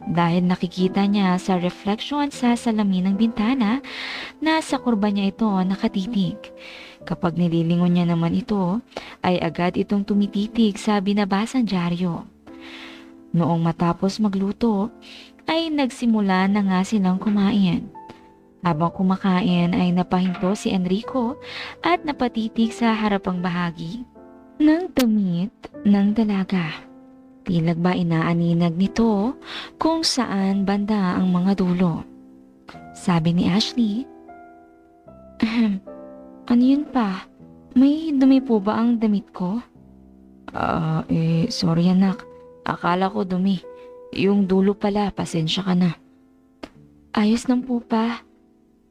Dahil nakikita niya sa reflection sa salamin ng bintana na sa kurba niya ito nakatitig. Kapag nililingon niya naman ito, ay agad itong tumititig sa binabasang dyaryo. Noong matapos magluto, ay nagsimula na nga silang kumain. Habang kumakain ay napahinto si Enrico at napatitig sa harapang bahagi ng damit ng dalaga. Tilag ba inaaninag nito kung saan banda ang mga dulo? Sabi ni Ashley, ano yun pa? May dumi po ba ang damit ko? Sorry anak. Akala ko dumi. Yung dulo pala, pasensya ka na. Ayos lang po pa.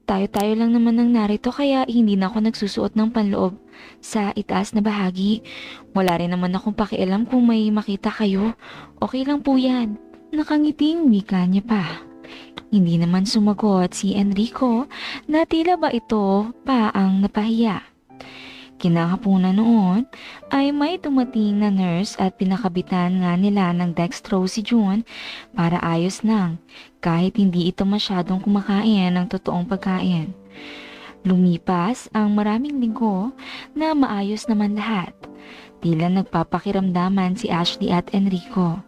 Tayo-tayo lang naman ang narito kaya hindi na ako nagsusuot ng panloob sa itaas na bahagi. Wala rin naman akong pakialam kung may makita kayo. Okay lang po yan. Nakangiting wika niya pa. Hindi naman sumagot si Enrico na tila ba ito pa ang napahiya. Kinakapunan noon ay may dumating na nurse at pinakabitan nga nila ng dextrose si June para ayos lang kahit hindi ito masyadong kumakain ng totoong pagkain. Lumipas ang maraming linggo na maayos naman lahat. Tila nagpapakiramdaman si Ashley at Enrico.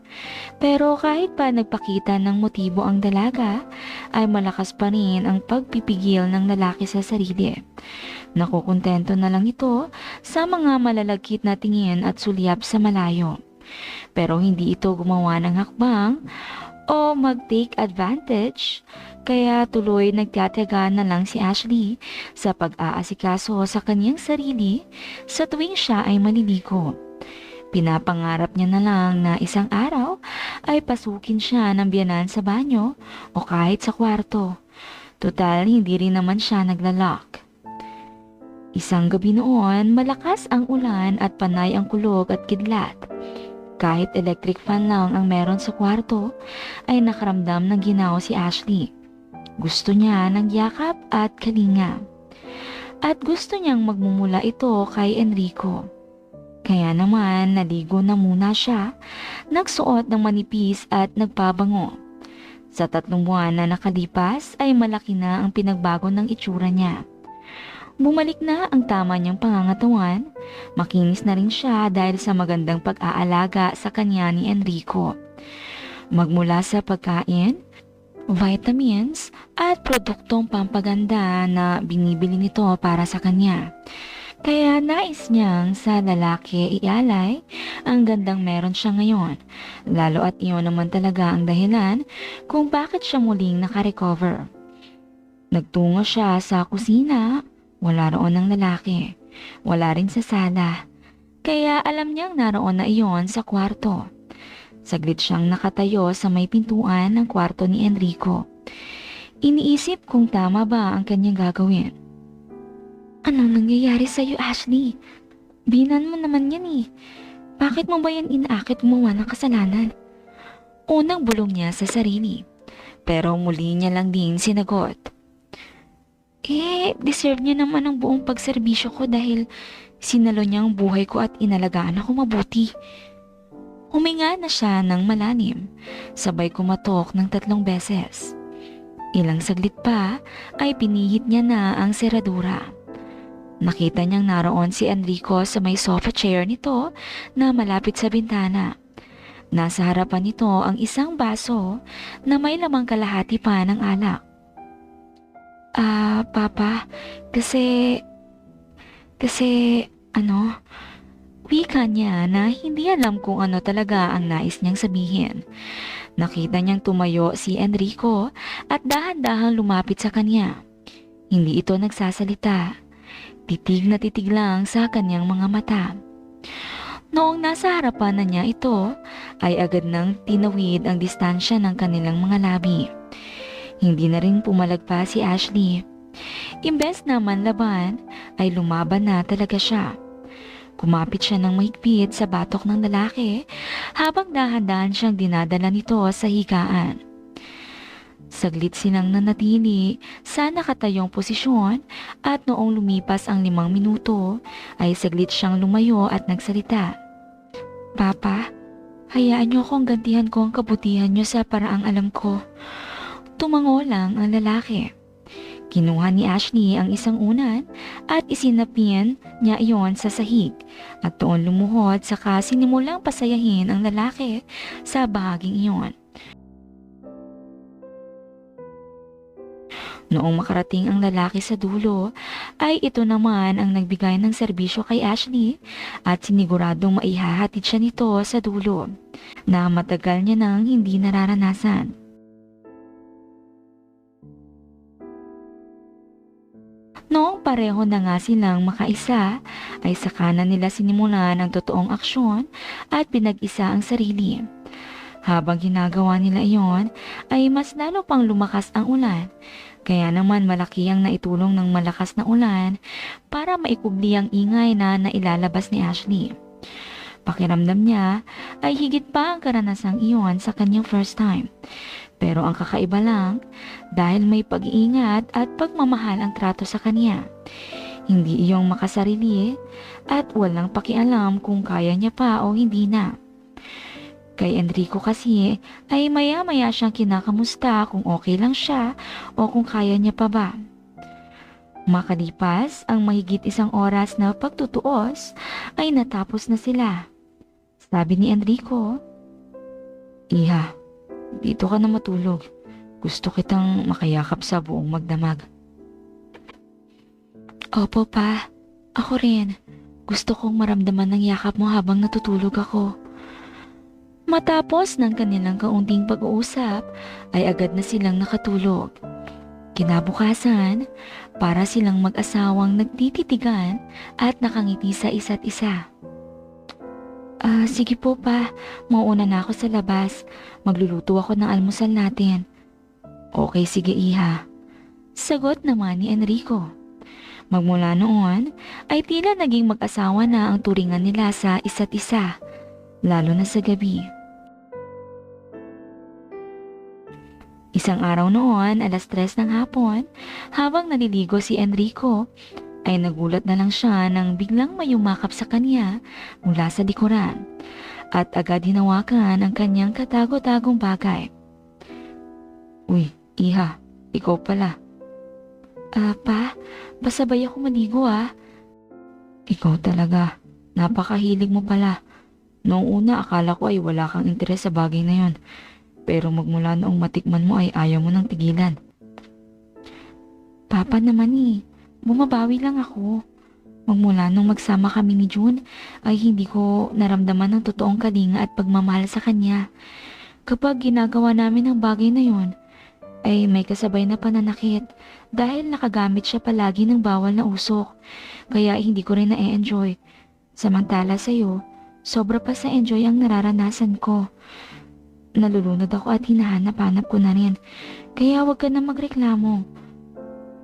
Pero kahit pa nagpakita ng motibo ang dalaga, ay malakas pa rin ang pagpipigil ng lalaki sa sarili. Nakukontento na lang ito sa mga malalagkit na tingin at sulyap sa malayo. Pero hindi ito gumawa ng hakbang o mag-take advantage, kaya tuloy nagtataga na lang si Ashley sa pag-aasikaso sa kanyang sarili sa tuwing siya ay maliligo. Pinapangarap niya na lang na isang araw ay pasukin siya ng biyanan sa banyo o kahit sa kwarto. Total, hindi rin naman siya naglalak. Isang gabi noon, malakas ang ulan at panay ang kulog at kidlat. Kahit electric fan lang ang meron sa kwarto, ay nakaramdam ng ginaw si Ashley. Gusto niya ng yakap at kalinga. At gusto niyang magmumula ito kay Enrico. Kaya naman naligo na muna siya, nagsuot ng manipis at nagpabango. Sa 3 buwan na nakalipas ay malaki na ang pinagbago ng itsura niya. Bumalik na ang tama niyang pangangatawan, makinis na rin siya dahil sa magandang pag-aalaga sa kanya ni Enrico. Magmula sa pagkain, vitamins at produktong pampaganda na binibili nito para sa kanya. Kaya nais niyang sa lalaki ialay ang gandang meron siya ngayon, lalo at iyon naman talaga ang dahilan kung bakit siya muling nakarecover. Nagtungo siya sa kusina. Wala roon ng lalaki. Wala rin sa sala. Kaya alam niyang naroon na iyon sa kwarto. Saglit siyang nakatayo sa may pintuan ng kwarto ni Enrico. Iniisip kung tama ba ang kanyang gagawin. Anong nangyayari sa'yo, Ashley? Binan mo naman yan eh. Bakit mo ba yan inaakit gumawa ng kasalanan? Unang bulong niya sa sarili. Pero muli niya lang din sinagot. Deserve niya naman ang buong pagserbisyo ko dahil sinalo niya ang buhay ko at inalagaan ako mabuti. Huminga na siya ng malalim, sabay kumatok ng 3 beses. Ilang saglit pa ay pinihit niya na ang seradura. Nakita niyang naroon si Enrico sa may sofa chair nito na malapit sa bintana. Nasa harapan nito ang isang baso na may lamang kalahati pa ng alak. Papa, kasi, wika niya na hindi alam kung ano talaga ang nais niyang sabihin. Nakita niyang tumayo si Enrico at dahan-dahang lumapit sa kanya. Hindi ito nagsasalita. Titig na titig lang sa kanyang mga mata. Noong nasa harapan na niya ito, ay agad nang tinawid ang distansya ng kanilang mga labi. Hindi na rin pumalagpa si Ashley. Imbes na manlaban, ay lumaban na talaga siya. Kumapit siya ng mahigpit sa batok ng lalaki habang dahan-dahan siyang dinadala nito sa higaan. Saglit silang nanatili sa nakatayong posisyon at noong lumipas ang 5 minuto ay saglit siyang lumayo at nagsalita. Papa, hayaan niyo akong gantihan ko ang kabutihan niyo sa paraang alam ko. Tumango lang ang lalaki. Kinuha ni Ashley ang isang unan at isinapin niya iyon sa sahig at doon lumuhod saka sinimulang pasayahin ang lalaki sa bahaging iyon. Noong makarating ang lalaki sa dulo, ay ito naman ang nagbigay ng serbisyo kay Ashley at siniguradong maihahatid siya nito sa dulo na matagal niya nang hindi nararanasan. Noong pareho na nga silang makaisa, ay saka na nila sinimulan ang totoong aksyon at pinag-isa ang sarili. Habang ginagawa nila iyon, ay mas lalo pang lumakas ang ulan. Kaya naman malaki ang naitulong ng malakas na ulan para maikubli ang ingay na nailalabas ni Ashley. Pakiramdam niya ay higit pa ang karanasang iyon sa kanyang first time. Pero ang kakaiba lang, dahil may pag-iingat at pagmamahal ang trato sa kanya. Hindi iyong makasarili at walang pakialam kung kaya niya pa o hindi na. Kay Enrico kasi ay maya-maya siyang kinakamusta kung okay lang siya o kung kaya niya pa ba. Makalipas ang mahigit 1 oras na pagtutuos ay natapos na sila. Sabi ni Enrico, Iha, dito ka na matulog. Gusto kitang makayakap sa buong magdamag. Opo pa, ako rin. Gusto kong maramdaman ng yakap mo habang natutulog ako. Matapos ng kanilang kaunting pag-uusap, ay agad na silang nakatulog. Kinabukasan, para silang mag-asawang nagtititigan at nakangiti sa isa't isa. Sige po pa, mauuna na ako sa labas. Magluluto ako ng almusal natin. Okay, sige Iha. Sagot naman ni Enrico. Magmula noon, ay tila naging mag-asawa na ang turingan nila sa isa't isa, lalo na sa gabi. Isang araw noon, 3:00 ng hapon, habang naliligo si Enrico, ay nagulat na lang siya nang biglang may yumakap sa kanya mula sa likuran at agad hinawakan ang kanyang katago-tagong bagay. Uy, Iha, ikaw pala. Pa, pasabay ako maligo Ikaw talaga, napakahilig mo pala. Noong una akala ko ay wala kang interes sa bagay na yon. Pero magmula noong matikman mo ay ayaw mo nang tigilan. Papa naman bumabawi lang ako. Magmula nung magsama kami ni June ay hindi ko naramdaman ng totoong kalinga at pagmamahal sa kanya. Kapag ginagawa namin ang bagay na yon, ay may kasabay na pananakit dahil nakagamit siya palagi ng bawal na usok. Kaya hindi ko rin na-enjoy. Samantala sa'yo, sobra pa sa enjoy ang nararanasan ko. Nalulunod ako at hinahanap-hanap ko na rin. Kaya huwag ka na magreklamo.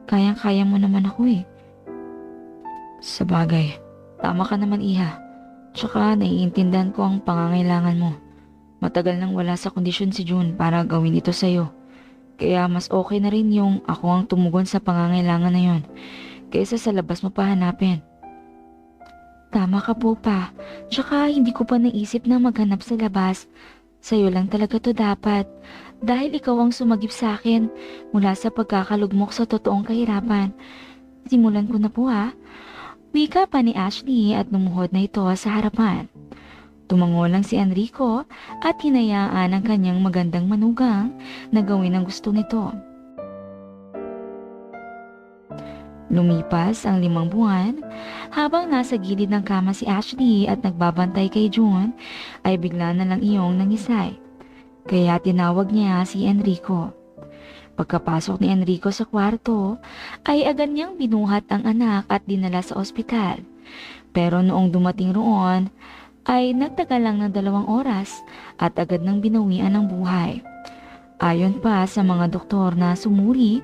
Kayang-kaya mo naman ako Sabagay, tama ka naman Iha. Tsaka naiintindihan ko ang pangangailangan mo. Matagal nang wala sa kondisyon si June para gawin ito sa'yo. Kaya mas okay na rin yung ako ang tumugon sa pangangailangan na yon kaysa sa labas mo pa hanapin. Tama ka po pa. Tsaka hindi ko pa naisip na maghanap sa labas. Sa'yo lang talaga to dapat. Dahil ikaw ang sumagip sa akin mula sa pagkakalugmok sa totoong kahirapan. Simulan ko na po Wika pa ni Ashley at lumuhod na ito sa harapan. Tumango lang si Enrico at hinayaan ang kanyang magandang manugang na gawin ang gusto nito. Lumipas ang 5 buwan, habang nasa gilid ng kama si Ashley at nagbabantay kay June, ay bigla na lang iyong nangisay. Kaya tinawag niya si Enrico. Pagkapasok ni Enrico sa kwarto, ay agad niyang binuhat ang anak at dinala sa ospital. Pero noong dumating roon, ay nagtagal lang ng 2 oras at agad nang binawian ng buhay. Ayon pa sa mga doktor na sumuri,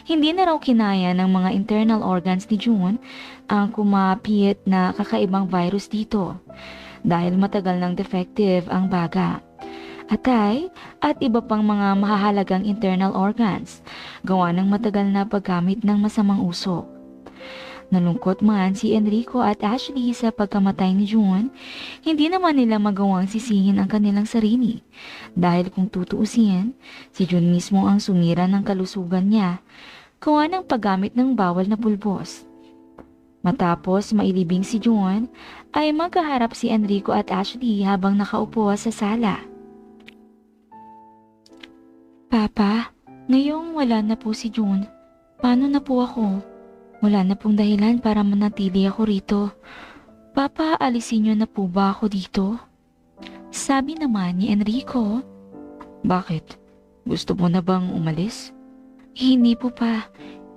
hindi na raw kinaya ng mga internal organs ni June ang kumapit na kakaibang virus dito dahil matagal nang defective ang baga, atay at iba pang mga mahahalagang internal organs gawa ng matagal na paggamit ng masamang usok. Nalungkot man si Enrico at Ashley sa pagkamatay ni June, hindi naman nila magawang sisihin ang kanilang sarili. Dahil kung tutuusin, si June mismo ang sumira ng kalusugan niya, gawa ng paggamit ng bawal na pulbos. Matapos mailibing si June, ay magkaharap si Enrico at Ashley habang nakaupo sa sala. Papa, ngayong wala na po si June, paano na po ako? Wala na pong dahilan para manatili ako rito. Papa, alisin niyo na po ba ako dito? Sabi naman ni Enrico. Bakit? Gusto mo na bang umalis? Hindi po pa.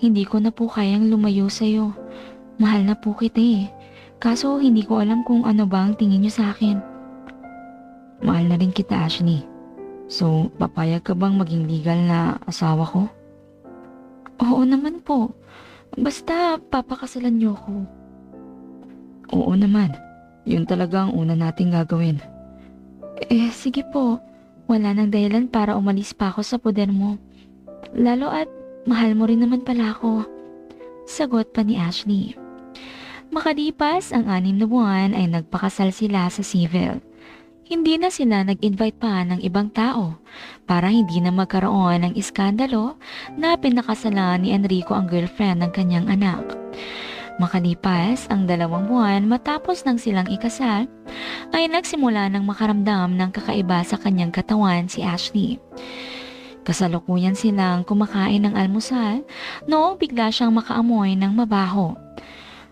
Hindi ko na po kayang lumayo sa'yo. Mahal na po kita eh. Kaso hindi ko alam kung ano ba ang tingin niyo sa akin. Mahal na rin kita, Ashley. So, papayag ka bang maging legal na asawa ko? Oo naman po. Basta papakasalan niyo ako. Oo naman. Yun talaga ang una nating gagawin. Sige po. Wala nang dahilan para umalis pa ako sa poder mo. Lalo at mahal mo rin naman pala ako. Sagot pa ni Ashley. Makalipas ang 6 na buwan ay nagpakasal sila sa civil. Hindi na sila nag-invite pa ng ibang tao para hindi na magkaroon ng iskandalo na pinakasalan ni Enrico ang girlfriend ng kanyang anak. Makalipas ang 2 buwan matapos nang silang ikasal, ay nagsimula ng makaramdam ng kakaiba sa kanyang katawan si Ashley. Kasalukuyan silang kumakain ng almusal noong bigla siyang makaamoy ng mabaho.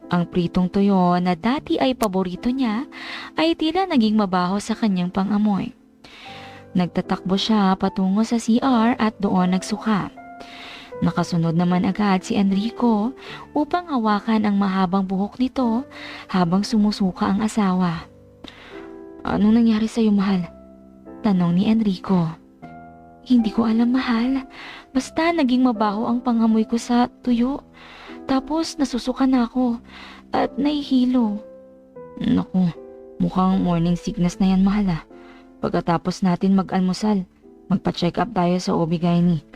Ang pritong tuyo na dati ay paborito niya ay tila naging mabaho sa kanyang pangamoy. Nagtatakbo siya patungo sa CR at doon nagsuka. Nakasunod naman agad si Enrico upang hawakan ang mahabang buhok nito habang sumusuka ang asawa. Anong nangyari sa'yo, mahal? Tanong ni Enrico. Hindi ko alam, mahal. Basta naging mabaho ang pangamoy ko sa tuyo. Tapos nasusuka na ako at nahihilo. Naku, mukhang morning sickness na yan, mahal ah. Pagkatapos natin mag-almusal, magpa-check up tayo sa OB-GYN.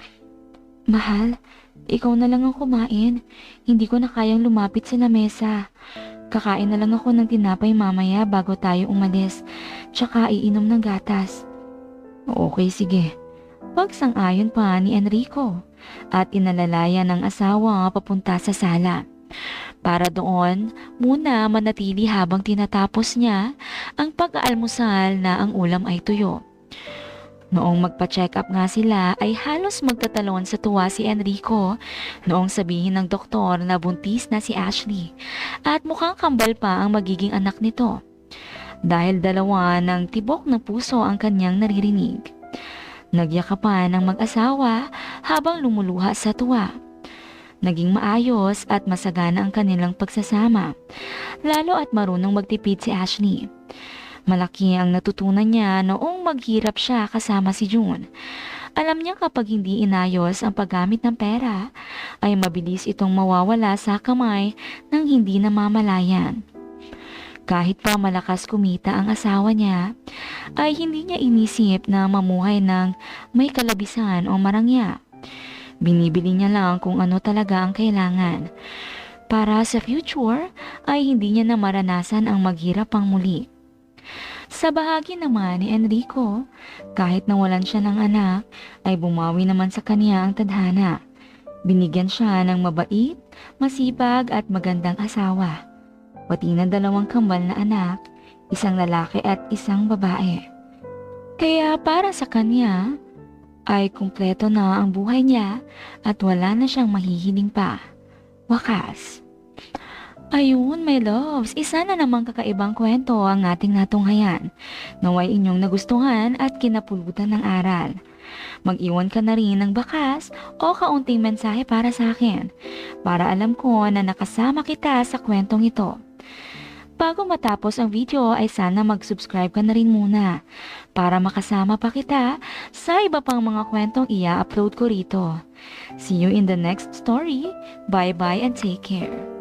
Mahal, ikaw na lang ang kumain. Hindi ko na kayang lumapit sa lamesa. Kakain na lang ako ng tinapay mamaya bago tayo umalis. Tsaka iinom ng gatas. Okay, sige. Pagsang-ayon pa ni Enrico at inalalaya ng asawa papunta sa sala. Para doon muna manatili habang tinatapos niya ang pag-aalmusal na ang ulam ay tuyo. Noong magpa-check up nga sila ay halos magtatalon sa tuwa si Enrico noong sabihin ng doktor na buntis na si Ashley at mukhang kambal pa ang magiging anak nito dahil dalawa ng tibok na puso ang kanyang naririnig. Nagyakapan ng mag-asawa habang lumuluha sa tuwa. Naging maayos at masagana ang kanilang pagsasama, lalo at marunong magtipid si Ashley. Malaki ang natutunan niya noong maghirap siya kasama si June. Alam niya kapag hindi inayos ang paggamit ng pera, ay mabilis itong mawawala sa kamay ng hindi namamalayan. Kahit pa malakas kumita ang asawa niya, ay hindi niya inisip na mamuhay ng may kalabisan o marangya. Binibili niya lang kung ano talaga ang kailangan. Para sa future, ay hindi niya na maranasan ang maghirap pang muli. Sa bahagi naman ni Enrico, kahit nawalan siya ng anak, ay bumawi naman sa kanya ang tadhana. Binigyan siya ng mabait, masipag at magandang asawa. Pati na 2 kambal na anak, isang lalaki at isang babae. Kaya para sa kanya, ay kumpleto na ang buhay niya at wala na siyang mahihiling pa. Wakas. Ayun, my loves, isa na namang kakaibang kwento ang ating natunghayan. Naway inyong nagustuhan at kinapulutan ng aral. Mag-iwan ka na rin ng bakas o kaunting mensahe para sa akin, para alam ko na nakasama kita sa kwentong ito. bago matapos ang video ay sana mag-subscribe ka na rin muna para makasama pa kita sa iba pang mga kwentong ia-upload ko rito. See you in the next story. Bye-bye and take care.